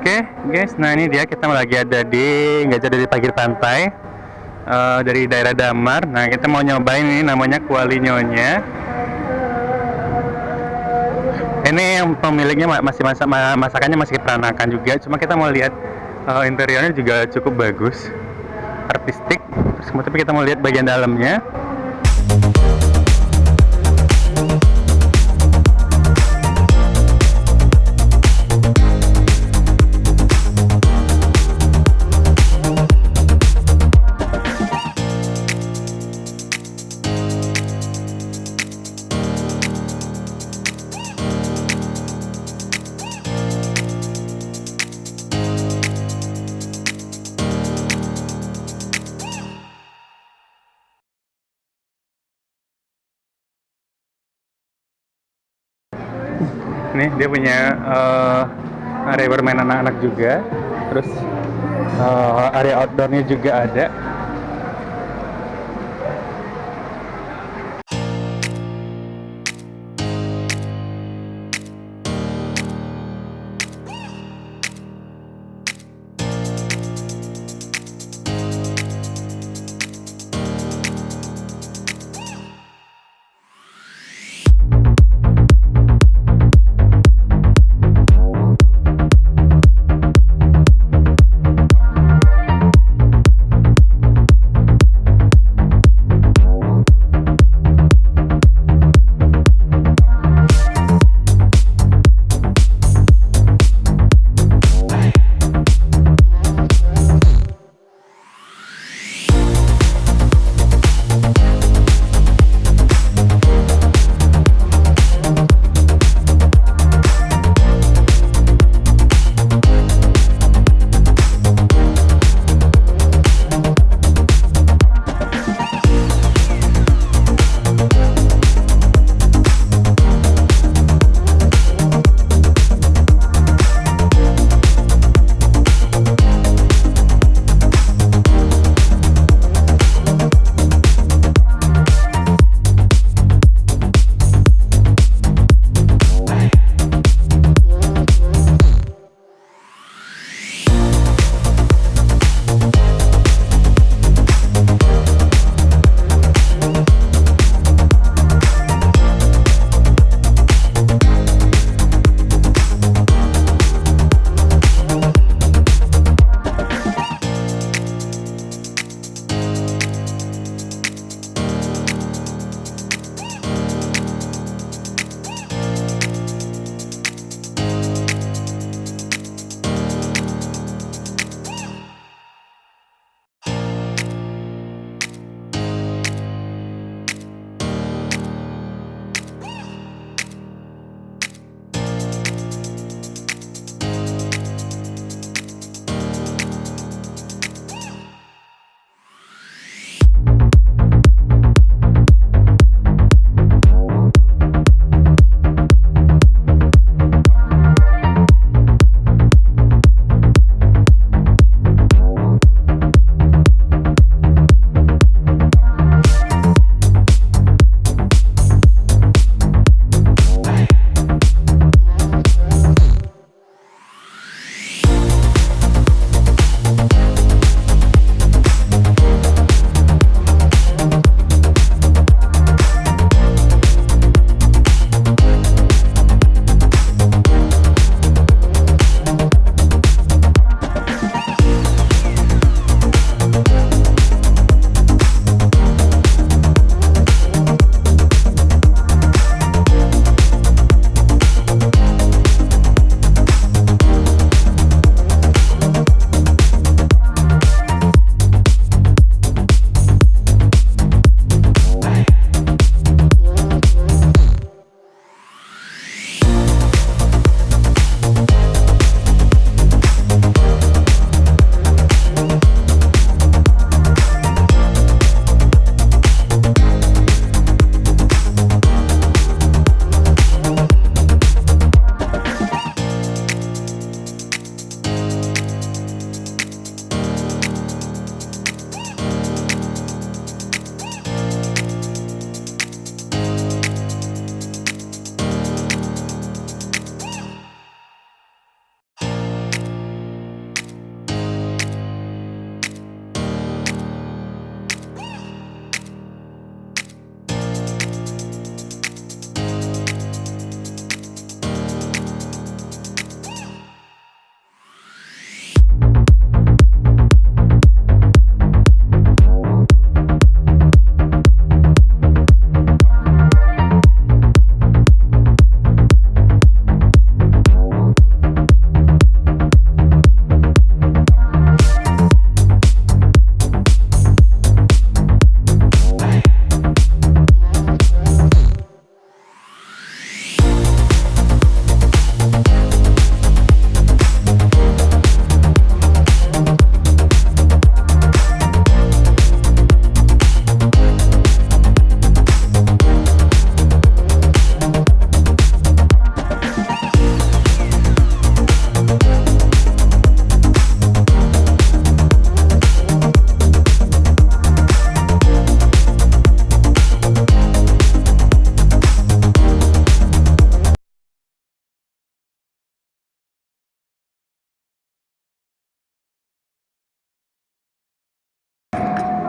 Oke, guys, nah ini dia kita lagi ada nggak jauh dari pinggir pantai, dari daerah Damar. Nah kita mau nyobain ini namanya Kuali Nyonya. Ini yang pemiliknya masih masakannya masih peranakan juga. Cuma kita mau lihat interiornya juga cukup bagus, artistik. Terus kemudian kita mau lihat bagian dalamnya. Nih dia punya area bermain anak-anak juga, terus area outdoornya juga ada.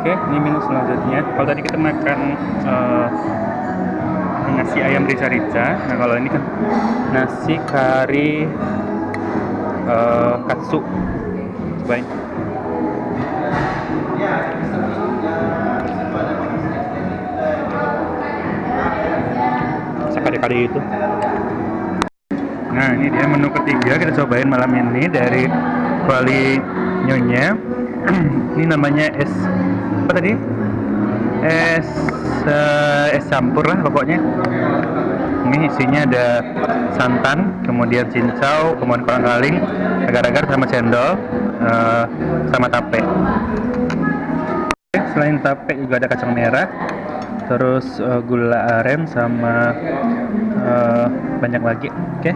Oke, ini menu selanjutnya. Kalau tadi kita makan nasi ayam rica-rica, nah kalau ini kan nasi kari katsu. Cobain. Sekali-kali itu. Nah, ini dia menu ketiga kita cobain malam ini dari Kuali Nyonya. Ini namanya es apa tadi? Es campur lah pokoknya. Ini isinya ada santan, kemudian cincau, kemudian kolang-kaling, agar-agar sama cendol, sama tape. Selain tape juga ada kacang merah, terus gula aren sama banyak lagi. Oke.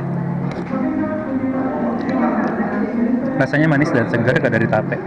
Rasanya manis dan segar dari tape.